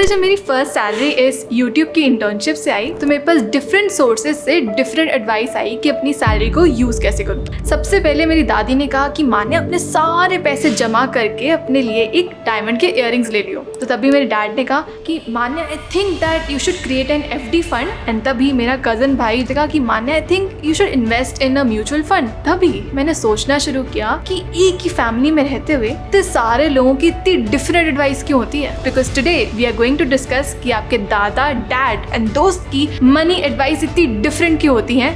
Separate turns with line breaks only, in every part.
पता जब मेरी फर्स्ट सैलरी इस यूट्यूब की इंटर्नशिप से आई तो मेरे पास डिफरेंट सोर्सेज से डिफरेंट एडवाइस आई कि अपनी सैलरी को यूज़ कैसे करूँ। सबसे पहले मेरी दादी ने कहा कि माँ ने अपने सारे पैसे जमा करके अपने लिए एक डायमंड के इयररिंग्स ले लियो। तो तभी मेरे डैड ने कहा कि Manya I think that you should create an FD fund. And तभी मेरा कजन भाई ने कहा कि Manya I think you should invest in a mutual fund. तभी मैंने सोचना शुरू किया कि एक ही फैमिली में रहते हुए इतने सारे लोगों की इतनी डिफरेंट एडवाइस क्यों होती है। Because today we are going to discuss कि आपके दादा, डैड एंड दोस्त की मनी एडवाइस इतनी डिफरेंट क्यों होती है।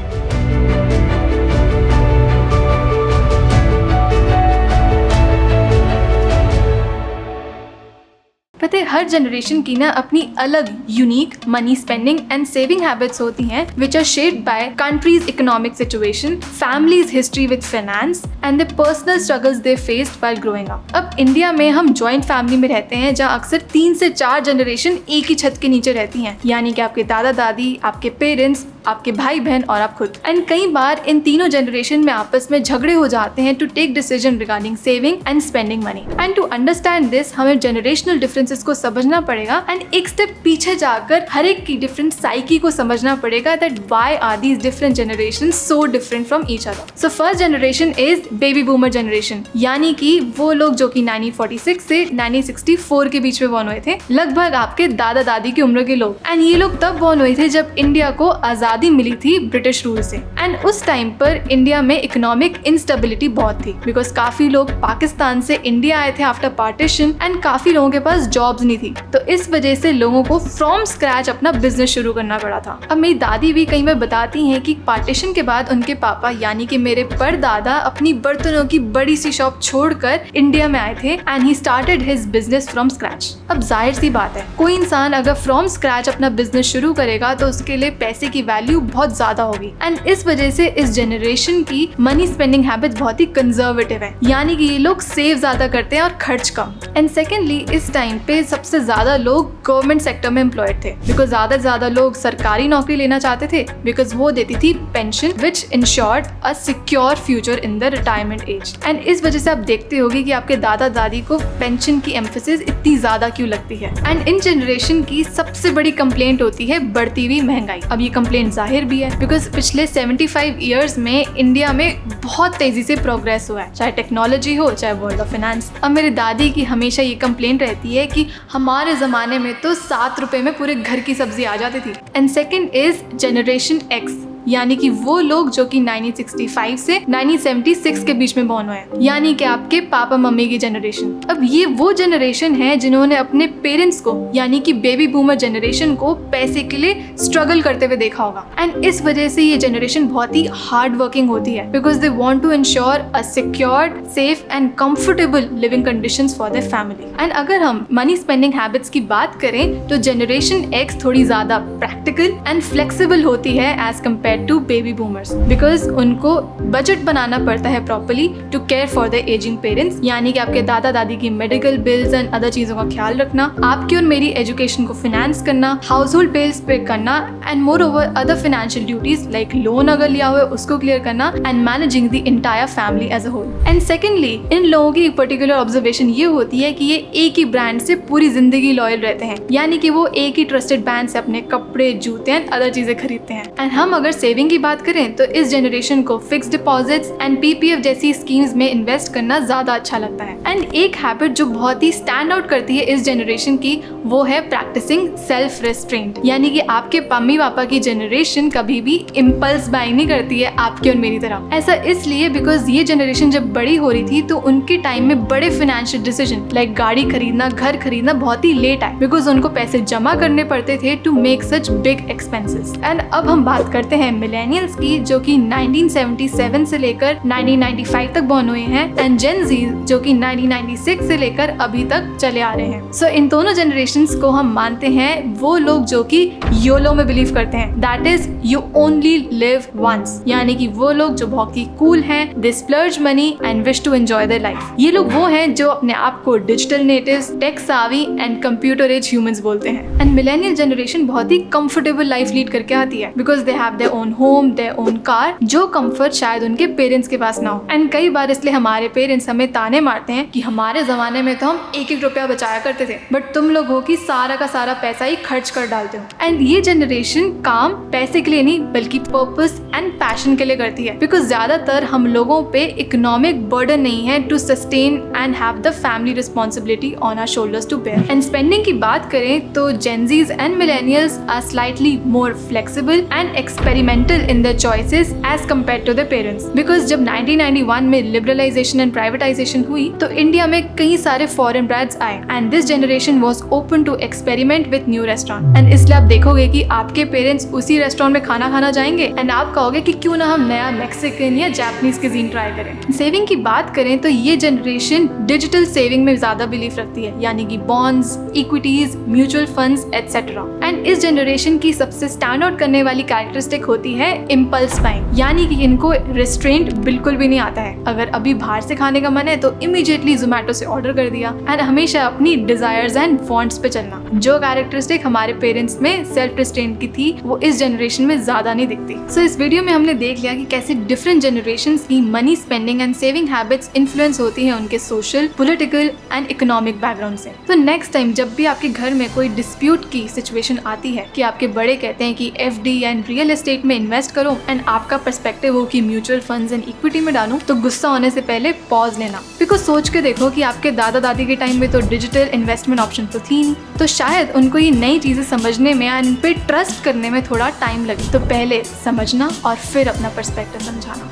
पता है हर जनरेशन की ना अपनी अलग unique money spending and saving habits होती हैं which are shaped by countries economic situation, families history with finance and the personal struggles they faced while growing up. अब इंडिया में हम जॉइंट फैमिली में रहते हैं जहाँ अक्सर 3 से 4 जनरेशन एक ही छत के नीचे रहती हैं, यानी कि आपके दादा दादी, आपके पेरेंट्स, आपके भाई बहन और आप खुद। एंड कई बार इन तीनों जनरेशन में आपस में झगड़े हो जाते हैं to take decision regarding saving and spending money. And to understand this हमें जनरेशनल डिफरेंसेस को समझना पड़ेगा एंड एक स्टेप पीछे जाकर हर एक की डिफरेंट साइकी को समझना पड़ेगा that why are these different generations so different from each other. So first generation is baby boomer generation, यानी कि वो लोग जो कि 1946 से 1964 के बीच में बॉर्न हुए थे, लगभग आपके दादा दादी की उम्र के लोग। एंड ये लोग तब बॉर्न हुए थे जब इंडिया को आजादी मिली थी ब्रिटिश रूल से। एंड उस टाइम पर इंडिया में इकोनॉमिक इंस्टेबिलिटी बहुत थी बिकॉज काफी लोग पाकिस्तान से इंडिया आए थे आफ्टर पार्टीशन एंड काफी लोगों के पास जॉब्स नहीं थी। तो इस वजह से लोगों को फ्रॉम स्क्रैच अपना बिजनेस शुरू करना पड़ा था। अब मेरी दादी भी कई बार बताती हैं कि पार्टीशन के बाद उनके पापा यानी कि मेरे परदादा अपनी बर्तनों की बड़ी सी शॉप छोड़कर इंडिया में आए थे and he started his business from scratch. अब जाहिर सी बात है कोई इंसान अगर फ्रॉम स्क्रैच अपना बिजनेस शुरू करेगा तो उसके लिए पैसे की वैल्यू बहुत ज्यादा होगी। एंड इस वजह से इस जनरेशन की मनी स्पेंडिंग हैबिट्स बहुत ही कंजर्वेटिव है, यानी कि ये लोग सेव ज्यादा करते हैं और खर्च कम। एंड सेकेंडली इस टाइम पे सबसे ज्यादा लोग गवर्नमेंट सेक्टर में एम्प्लॉयड थे बिकॉज ज्यादा से ज्यादा लोग सरकारी नौकरी लेना चाहते थे बिकॉज वो देती थी pension which insured a secure future in the retirement age. And इस वजह से आप देखते होगे कि आपके दादा दादी को पेंशन की एम्फेसिस इतनी ज्यादा क्यों लगती है। एंड इन जनरेशन की सबसे बड़ी कंप्लेंट होती है बढ़ती हुई महंगाई। अब ये कंप्लेंट जाहिर भी है बिकॉज पिछले 75 ईयर्स में इंडिया में बहुत तेजी से प्रोग्रेस हुआ है, चाहे टेक्नोलॉजी हो चाहे वर्ल्ड ऑफ फाइनेंस। अब मेरी दादी की हमेशा ये कंप्लेंट रहती है कि हमारे ज़माने में तो 7 रुपए में पूरे घर की सब्जी आ जाती थी। And second is generation X, यानी कि वो लोग जो कि 1965 से 1976 के बीच में बॉर्न हुए हैं, यानी कि आपके पापा मम्मी की जनरेशन। अब ये वो जनरेशन है जिन्होंने अपने पेरेंट्स को यानी कि बेबी बूमर जनरेशन को पैसे के लिए स्ट्रगल करते हुए देखा होगा। एंड इस वजह से ये जनरेशन बहुत ही हार्ड वर्किंग होती है because they want to ensure a secured, safe and comfortable living conditions for their family. And अगर हम मनी स्पेंडिंग हैबिट्स की बात करें तो जनरेशन X थोड़ी ज्यादा प्रैक्टिकल एंड फ्लेक्सिबल होती है as compare to baby boomers because उनको बजट बनाना पड़ता है properly to care for the ageing parents, यानी कि आपके दादा दादी की मेडिकल बिल्स एंड अदर चीजों का ख्याल रखना, आपकी और मेरी एजुकेशन को फाइनेंस करना, हाउस होल्ड बिल्स पे करना and more over other financial duties like loan अगर लिया हुआ है उसको क्लियर करना and managing the entire family as a whole. And secondly इन लोगों की एक पर्टिकुलर ऑब्जर्वेशन ये होती है कि ये एक ही ब्रांड से पूरी जिंदगी लॉयल रहते हैं, यानी कि वो एक ही ट्रस्टेड ब्रांड से अपने कपड़े, जूते एंड अदर चीजें खरीदते हैं। एंड हम अगर सेविंग की बात करें तो इस जनरेशन को फिक्स डिपॉजिट्स एंड PPF जैसी स्कीम्स में इन्वेस्ट करना ज्यादा अच्छा लगता है। एंड एक हैबिट जो बहुत ही स्टैंड आउट करती है इस जनरेशन की वो है प्रैक्टिसिंग सेल्फ रेस्ट्रेंट, यानी कि आपके मम्मी पापा की जनरेशन कभी भी इम्पल्स बाइंग नहीं करती है आपकी और मेरी तरह। ऐसा इसलिए बिकॉज ये जनरेशन जब बड़ी हो रही थी तो उनके टाइम में बड़े फाइनेंशियल डिसीजन लाइक गाड़ी खरीदना, घर खरीदना बहुत ही लेट आए बिकॉज उनको पैसे जमा करने पड़ते थे to make such big expenses. And अब हम बात करते हैं मिलेनियल्स की जो कि 1977 से लेकर 1995 तक बॉर्न हुए हैं एंड जेन ज़ी जो कि 1996 से लेकर अभी तक चले आ रहे हैं। सो इन दोनों जनरेशंस को हम मानते हैं वो लोग जो कि योलो में बिलीव करते हैं, that is you only live once, यानी कि वो लोग जो बहुत ही कूल हैं, they splurge money and wish to enjoy their life. ये लोग वो हैं जो अपने आप को digital natives, tech savvy and computer as humans बोलते हैं। एंड मिलेनियल जनरेशन बहुत ही कंफर्टेबल लाइफ लीड करके आती है because they have their own home, their own car, जो कंफर्ट शायद उनके पेरेंट्स के पास ना हो। एंड कई बार इसलिए हमारे पेरेंट्स हमें ताने मारते हैं कि हमारे जमाने में तो हम एक एक रुपया बचाया करते थे, बट तुम लोग हो कि सारा का सारा पैसा ही खर्च कर डालते हो। एंड ये जनरेशन काम पैसे के लिए नहीं बल्कि पर्पस एंड पैशन के लिए करती है, बिकॉज ज्यादातर हम लोगों पे इकोनॉमिक बर्डन नहीं है to sustain and have the family responsibility on our shoulders to bear. And spending की बात करें तो Gen Zs and millennials are slightly more flexible and experimental in their choices as compare to their parents, because जब 1991 में liberalisation and privatisation हुई तो India में कई सारे फॉरेन ब्रांड्स आए and this generation was open to experiment with new restaurant. And इसलिए आप देखोगे कि आपके पेरेंट्स उसी रेस्टोरेंट में खाना खाना जाएंगे एंड आप कहोगे कि क्यों ना हम नया मैक्सिकन या जापानीज cuisine ट्राई करें। सेविंग की बात करें तो ये जनरेशन डिजिटल सेविंग में ज्यादा बिलीव रखती है, यानी कि bonds, equities, mutual funds etcetera. And इस जनरेशन की सबसे स्टैंड आउट करने वाली कैरेक्टरिस्टिक होती है इम्पल्स बाइंग, यानी कि इनको रेस्ट्रेंट बिल्कुल भी नहीं आता है। अगर अभी बाहर से खाने का मन है तो इमीडिएटली जोमेटो से ऑर्डर कर दिया एंड हमेशा अपनी डिजायर्स एंड वांट्स पे चलना। जो कैरेक्टरिस्टिक हमारे पेरेंट्स में सेल्फ रिस्ट्रेंट की थी वो इस जनरेशन में ज्यादा नहीं दिखती। सो इस वीडियो में हमने देख लिया कि कैसे डिफरेंट जनरेशंस की money spending and saving habits influence होती हैं उनके social, political and economic background से। तो नेक्स्ट टाइम जब भी आपके घर में कोई डिस्प्यूट की सिचुएशन आती है कि आपके बड़े कहते हैं कि एफडी एंड रियल एस्टेट में इन्वेस्ट करो एंड आपका पर्सपेक्टिव हो कि म्यूचुअल फंड्स एंड इक्विटी में डालो, तो गुस्सा होने से पहले पॉज लेना, बिकॉज सोच के देखो कि आपके दादा दादी के टाइम में तो डिजिटल इन्वेस्टमेंट ऑप्शन तो थी नहीं, तो शायद उनको ये नई चीजें समझने में एंड पे ट्रस्ट करने में थोड़ा टाइम लगे। तो पहले समझना और फिर अपना पर्सपेक्टिव समझाना।